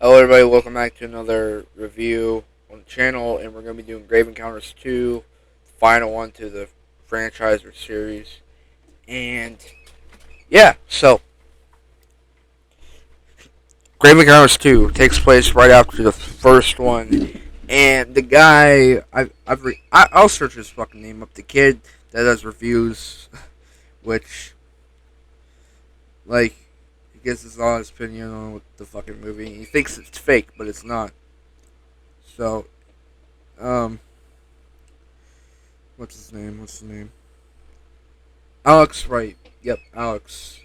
Hello everybody, welcome back to another review on the channel, and we're going to be doing Grave Encounters 2, final one to the franchise or series. And yeah, so Grave Encounters 2 takes place right after the first one, and the guy, I'll search his fucking name up, the kid that does reviews, which, like, he gives his honest opinion on the fucking movie. He thinks it's fake, but it's not. So, um, what's his name? Alex Wright. Yep, Alex.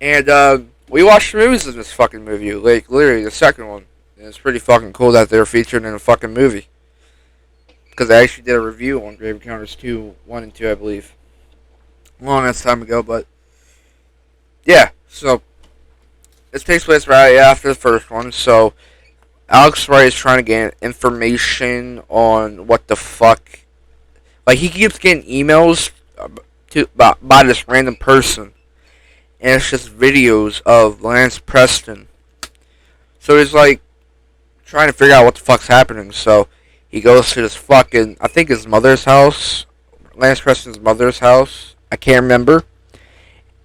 And we watched the movies in this fucking movie, like literally the second one. And it's pretty fucking cool that they're featured in a fucking movie. Because I actually did a review on Grave Encounters 2, 1 and 2, I believe. A long ass time ago, but yeah, so this takes place right after the first one, so Alex Wright is trying to get information on what the fuck. Like, he keeps getting emails by this random person, and it's just videos of Lance Preston. So he's like trying to figure out what the fuck's happening. So he goes to this fucking, I think his mother's house, Lance Preston's mother's house. I can't remember.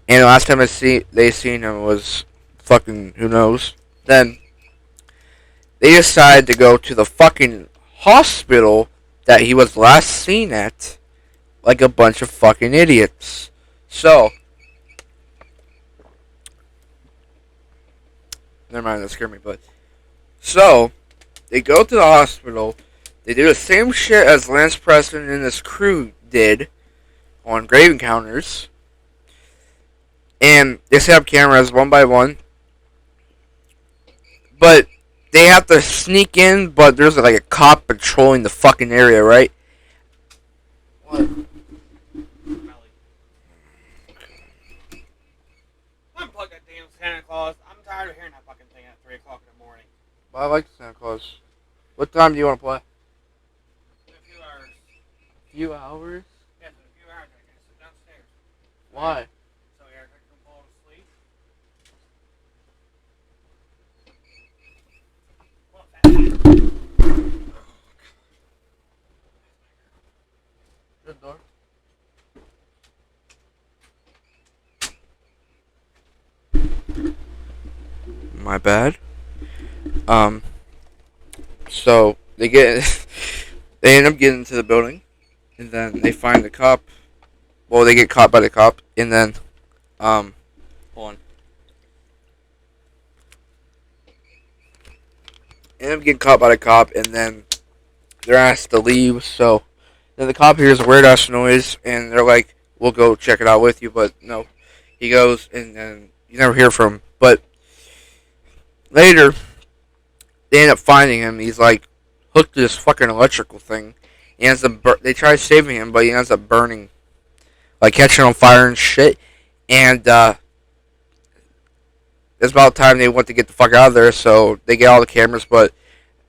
And the last time they seen him was fucking who knows. Then they decide to go to the fucking hospital that he was last seen at, like a bunch of fucking idiots. So never mind, that scared me. But so they go to the hospital. They do the same shit as Lance Preston and his crew did on Grave Encounters, and they set up cameras one by one. But they have to sneak in. But there's like a cop patrolling the fucking area, right? What? Unplug that damn Santa Claus. I'm tired of hearing that fucking thing at 3 o'clock in the morning. Well, I like Santa Claus. What time do you want to play? In a few hours. Few hours? Yes, in a few hours I can sit downstairs. Why? So Eric can fall asleep. Well, Good door. My bad. So they end up getting into the building, and then they find the cop. Well, they get caught by the cop, and then, hold on. End up getting caught by the cop, and then they're asked to leave. So then the cop hears a weird ass noise, and they're like, "We'll go check it out with you," but no, he goes, and then you never hear from him. But later, they end up finding him. He's like hooked to this fucking electrical thing. He ends up they try saving him, but he ends up burning, like catching on fire and shit. And it's about time they want to get the fuck out of there, so they get all the cameras. But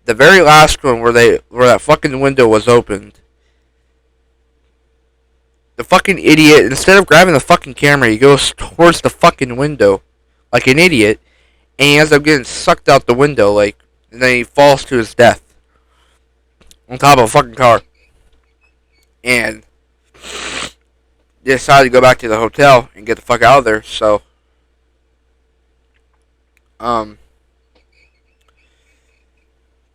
the very last one where that fucking window was opened, the fucking idiot, instead of grabbing the fucking camera, he goes towards the fucking window like an idiot, and he ends up getting sucked out the window, like, and then he falls to his death on top of a fucking car. And they decided to go back to the hotel and get the fuck out of there. So,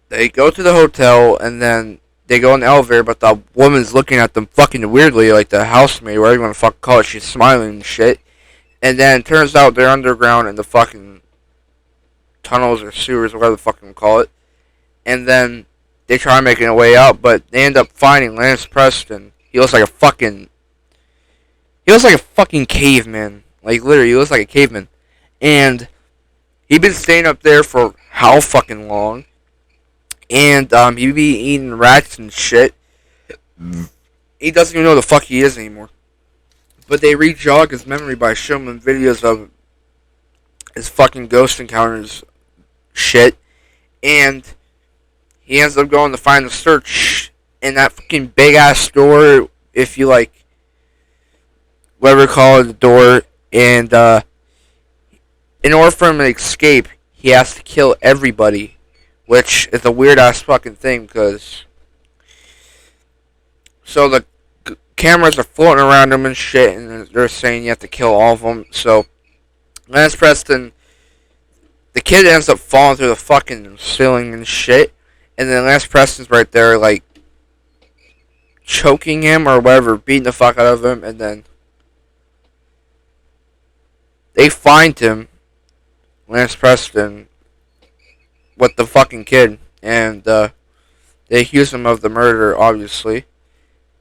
they go to the hotel, and then they go in the elevator, but the woman's looking at them fucking weirdly, like the housemaid, whatever you want to fucking call it. She's smiling and shit. And then it turns out they're underground in the fucking tunnels or sewers, or whatever the fuck you call it. And then they try making a way out, but they end up finding Lance Preston. He looks like a fucking caveman. Like, literally, he looks like a caveman. And he'd been staying up there for how fucking long. And he'd be eating rats and shit. He doesn't even know the fuck he is anymore. But they re-jog his memory by showing him videos of his fucking ghost encounters shit. And he ends up going to find the search in that fucking big ass door, if you like, whatever you call it, the door. And in order for him to escape, he has to kill everybody, which is a weird ass fucking thing because so the cameras are floating around him and shit, and they're saying you have to kill all of them. So Lance Preston, the kid ends up falling through the fucking ceiling and shit, and then Lance Preston's right there like choking him or whatever, beating the fuck out of him, and then they find him, Lance Preston, with the fucking kid, and they accuse him of the murder, obviously.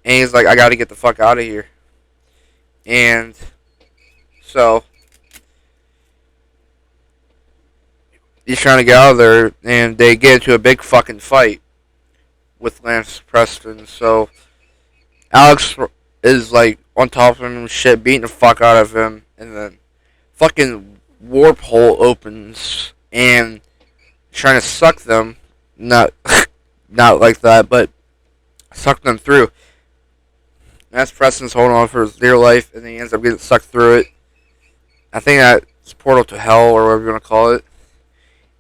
And he's like, I gotta get the fuck out of here. And so he's trying to get out of there, and they get into a big fucking fight with Lance Preston. So Alex is like on top of him and shit, beating the fuck out of him, and then fucking warp hole opens and trying to suck them, not not like that, but suck them through. Lance Preston's holding on for his dear life, and then he ends up getting sucked through it. I think that's Portal to Hell, or whatever you want to call it.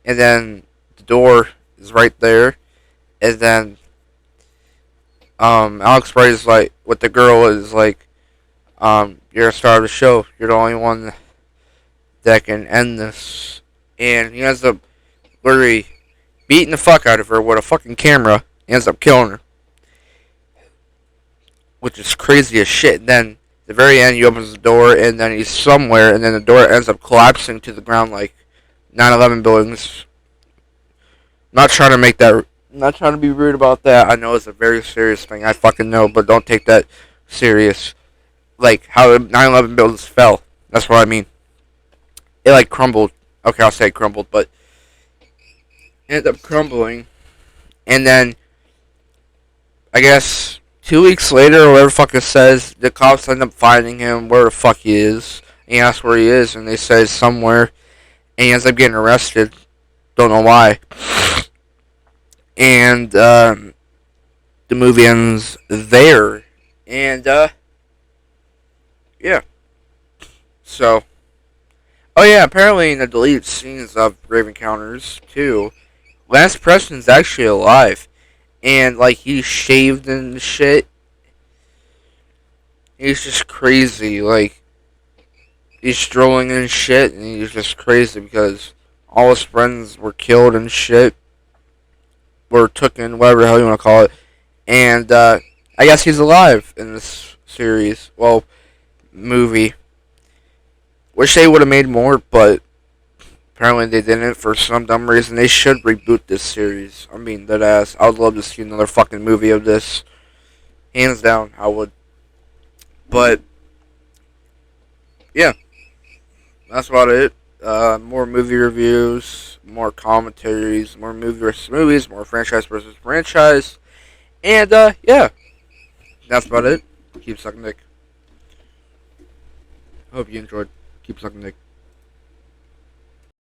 And then the door is right there, and then Alex Wright is like, with the girl is like, you're a star of the show. You're the only one that can end this. And he ends up literally beating the fuck out of her with a fucking camera. He ends up killing her, which is crazy as shit. And then at the very end, he opens the door, and then he's somewhere, and then the door ends up collapsing to the ground like 9/11 buildings. Not trying to make that. Not trying to be rude about that. I know it's a very serious thing. I fucking know, but don't take that serious. Like how the 9/11 buildings fell. That's what I mean. It like crumbled. Okay, I'll say it crumbled, but it ended up crumbling. And then I guess 2 weeks later, or whatever the fuck it says, the cops end up finding him where the fuck he is. And he asks where he is, and they say somewhere. And he ends up getting arrested. Don't know why. And the movie ends there. And yeah. So, oh yeah, apparently in the deleted scenes of Grave Encounters 2, Lance Preston's actually alive. And like he's shaved and shit. He's just crazy. Like he's strolling and shit, and he's just crazy because all his friends were killed and shit. Were taken, whatever the hell you want to call it. And I guess he's alive in this series. Well, movie. Wish they would have made more, but apparently they didn't for some dumb reason. They should reboot this series. I mean, that ass. I would love to see another fucking movie of this. Hands down, I would. But, yeah. That's about it. More movie reviews, more commentaries, more movie versus movies, more franchise versus franchise. And, yeah. That's about it. Keep sucking dick. Hope you enjoyed. Keep sucking dick.